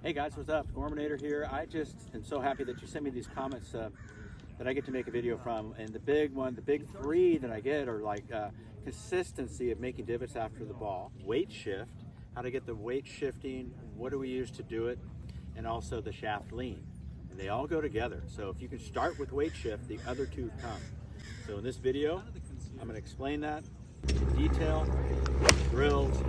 Hey guys, what's up? Gormanator here. I just am so happy that you sent me these comments that I get to make a video from. And the big one, the big three that I get are like consistency of making divots after the ball, weight shift, how to get the weight shifting, what do we use to do it, and also the shaft lean. And they all go together. So if you can start with weight shift, the other two come. So in this video, I'm going to explain that in detail, drills,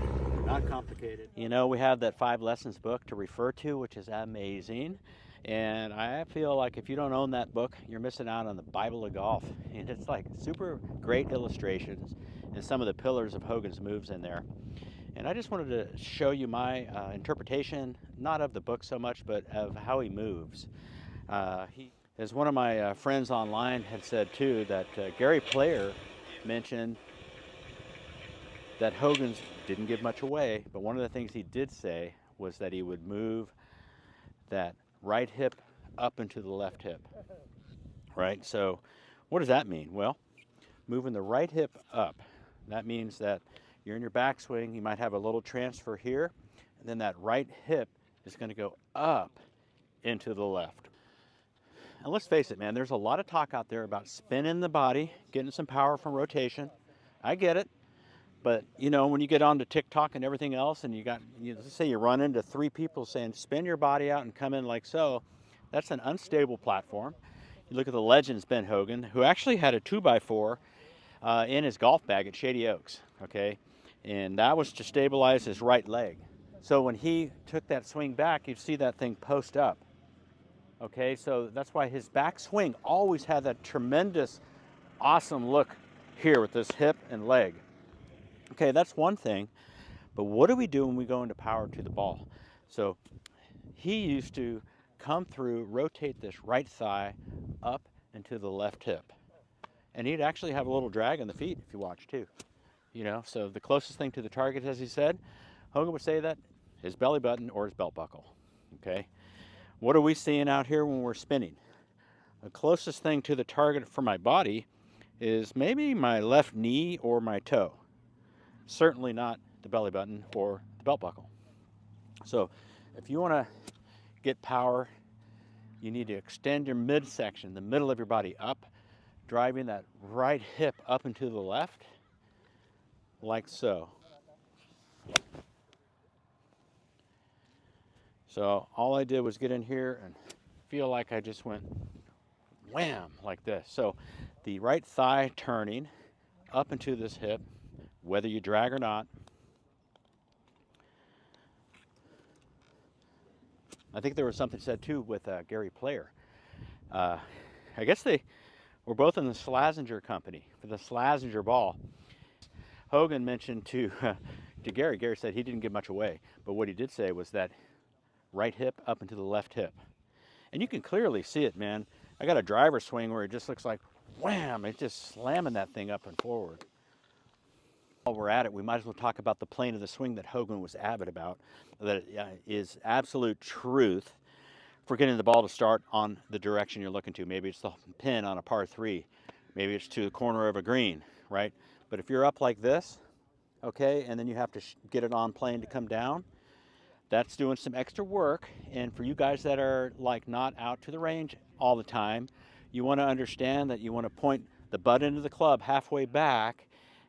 not complicated. You know, we have that 5 lessons book to refer to, which is amazing. And I feel like if you don't own that book, you're missing out on the Bible of golf. And it's like super great illustrations and some of the pillars of Hogan's moves in there. And I just wanted to show you my interpretation, not of the book so much, but of how he moves. As one of my friends online had said too, that Gary Player mentioned that Hogans didn't give much away, but one of the things he did say was that he would move that right hip up into the left hip, right? So what does that mean? Well, moving the right hip up, that means that you're in your backswing, you might have a little transfer here, and then that right hip is going to go up into the left. And let's face it, man, there's a lot of talk out there about spinning the body, getting some power from rotation. I get it. But, you know, when you get onto TikTok and everything else, and let's say you run into 3 people saying, spin your body out and come in like so, that's an unstable platform. You look at the legends, Ben Hogan, who actually had a 2x4 in his golf bag at Shady Oaks, okay? And that was to stabilize his right leg. So when he took that swing back, you'd see that thing post up, okay? So that's why his back swing always had that tremendous, awesome look here with this hip and leg. Okay, that's one thing, but what do we do when we go into power to the ball? So he used to come through, rotate this right thigh up into the left hip. And he'd actually have a little drag in the feet if you watch too. You know, so the closest thing to the target, as he said, Hogan would say that his belly button or his belt buckle, okay? What are we seeing out here when we're spinning? The closest thing to the target for my body is maybe my left knee or my toe. Certainly not the belly button or the belt buckle. So if you want to get power, you need to extend your midsection, the middle of your body up, driving that right hip up into the left, like so. So all I did was get in here and feel like I just went wham, like this. So the right thigh turning up into this hip, whether you drag or not. I think there was something said too with Gary Player. I guess they were both in the Slazenger company for the Slazenger ball. Hogan mentioned to Gary, Gary said he didn't give much away, but what he did say was that right hip up into the left hip. And you can clearly see it, man. I got a driver swing where it just looks like wham, it's just slamming that thing up and forward. While we're at it, we might as well talk about the plane of the swing that Hogan was avid about, that is absolute truth for getting the ball to start on the direction you're looking to. Maybe it's the pin on a par 3. Maybe it's to the corner of a green, right? But if you're up like this, okay, and then you have to get it on plane to come down, that's doing some extra work. And for you guys that are like not out to the range all the time, you want to understand that you want to point the butt end of the club halfway back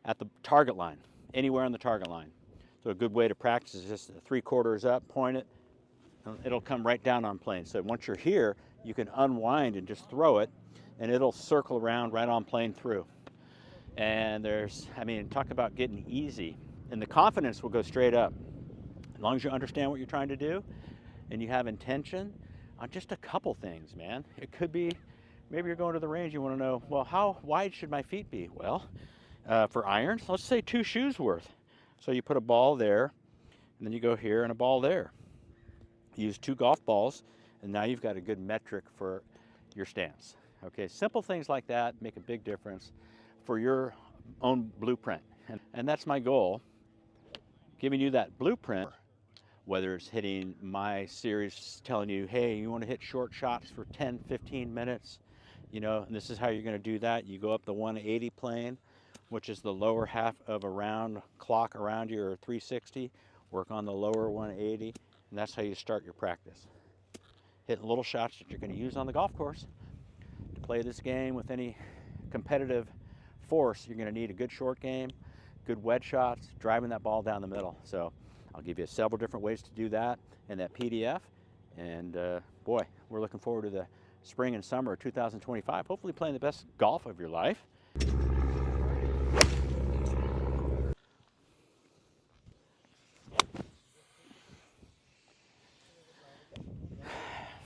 at the target line, anywhere on the target line. So a good way to practice is just 3/4 up, point it, and it'll come right down on plane. So once you're here, you can unwind and just throw it, and it'll circle around right on plane through. And talk about getting easy. And the confidence will go straight up. As long as you understand what you're trying to do, and you have intention on just a couple things, man. It could be, maybe you're going to the range, you want to know, well, how wide should my feet be? Well, for irons, let's say 2 shoes worth. So you put a ball there, and then you go here and a ball there. Use 2 golf balls, and now you've got a good metric for your stance. Okay, simple things like that make a big difference for your own blueprint. And that's my goal, giving you that blueprint, whether it's hitting my series telling you, hey, you want to hit short shots for 10, 15 minutes, you know, and this is how you're going to do that. You go up the 180 plane, which is the lower half of a round clock around your 360, work on the lower 180, And that's how you start your practice. Hitting little shots that you're going to use on the golf course. To play this game with any competitive force, you're going to need a good short game, good wedge shots, driving that ball down the middle. So I'll give you several different ways to do that in that PDF. And boy, we're looking forward to the spring and summer of 2025, hopefully playing the best golf of your life.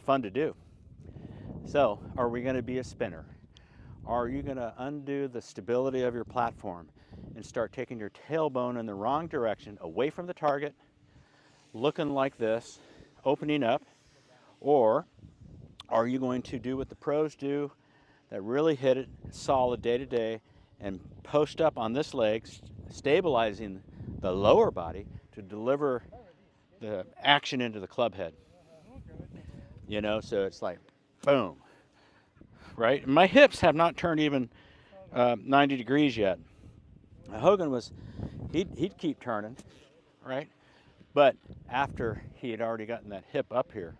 Fun to do. So, are we going to be a spinner? Are you going to undo the stability of your platform and start taking your tailbone in the wrong direction, away from the target, looking like this, opening up? Or are you going to do what the pros do, that really hit it solid day to day, and post up on this leg, stabilizing the lower body to deliver the action into the club head? You know, so it's like, boom, right? My hips have not turned even 90 degrees yet. Hogan was, he'd keep turning, right? But after he had already gotten that hip up here,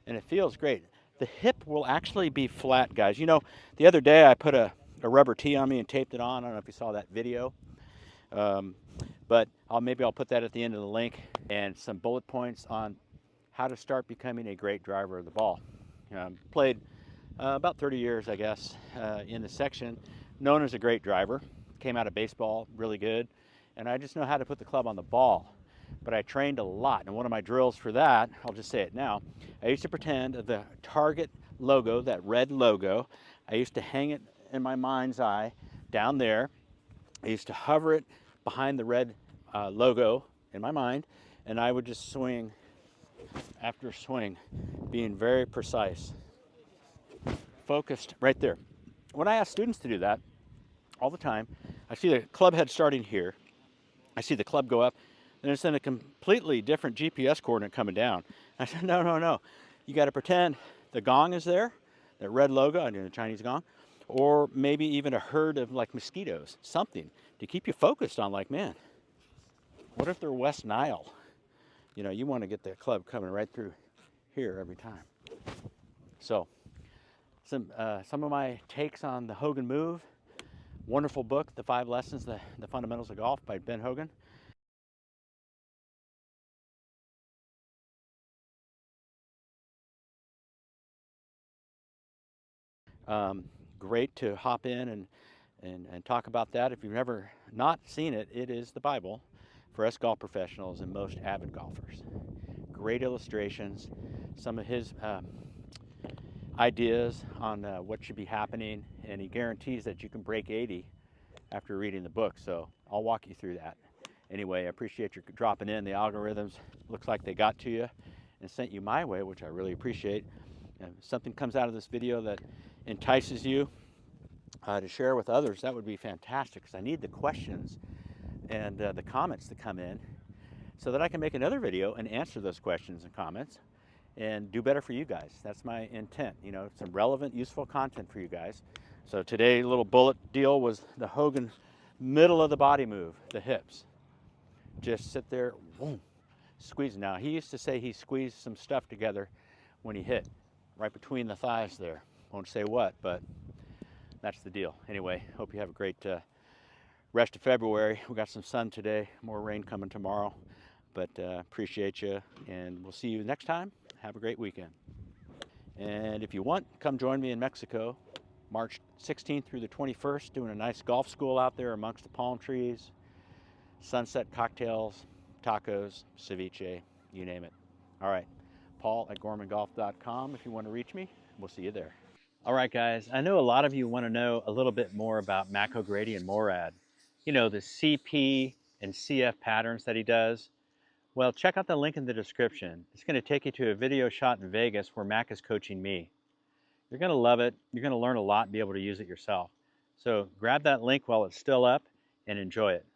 and it feels great. The hip will actually be flat, guys. You know, the other day I put a rubber tee on me and taped it on. I don't know if you saw that video. But maybe I'll put that at the end of the link, and some bullet points on how to start becoming a great driver of the ball. Played about 30 years, I guess, in the section, known as a great driver. Came out of baseball really good, and I just know how to put the club on the ball. But I trained a lot, and one of my drills for that, I'll just say it now, I used to pretend the Target logo, that red logo, I used to hang it in my mind's eye down there. I used to hover it behind the red logo in my mind, and I would just swing after swing, being very precise, focused right there. When I ask students to do that all the time, I see the club head starting here, I see the club go up, and it's in a completely different GPS coordinate coming down. I said, no. You got to pretend the gong is there, that red logo, I do the Chinese gong, or maybe even a herd of like mosquitoes, something to keep you focused on, like, man, what if they're West Nile? You know, you want to get that club coming right through here every time. So, some of my takes on the Hogan move. Wonderful book, The 5 Lessons, the Fundamentals of Golf by Ben Hogan. Great to hop in and talk about that. If you've never not seen it, it is the Bible for us golf professionals and most avid golfers. Great illustrations, some of his ideas on what should be happening, and he guarantees that you can break 80 after reading the book, so I'll walk you through that. Anyway, I appreciate your dropping in. The algorithms looks like they got to you and sent you my way, which I really appreciate. If something comes out of this video that entices you to share with others, that would be fantastic, because I need the questions and the comments to come in so that I can make another video and answer those questions and comments and do better for you guys. That's my intent, you know, some relevant, useful content for you guys. So today, little bullet deal was the Hogan middle of the body move, the hips. Just sit there, boom, squeeze. Now, he used to say he squeezed some stuff together when he hit, right between the thighs there. Won't say what, but that's the deal. Anyway, hope you have a great rest of February. We got some sun today, more rain coming tomorrow, but appreciate you, and we'll see you next time. Have a great weekend. And if you want, come join me in Mexico, March 16th through the 21st, doing a nice golf school out there amongst the palm trees, sunset cocktails, tacos, ceviche, you name it. All right, Paul at GormanGolf.com if you want to reach me. We'll see you there. All right, guys, I know a lot of you want to know a little bit more about Mac O'Grady and Morad. You know, the CP and CF patterns that he does. Well, check out the link in the description. It's going to take you to a video shot in Vegas where Mac is coaching me. You're going to love it. You're going to learn a lot and be able to use it yourself. So grab that link while it's still up and enjoy it.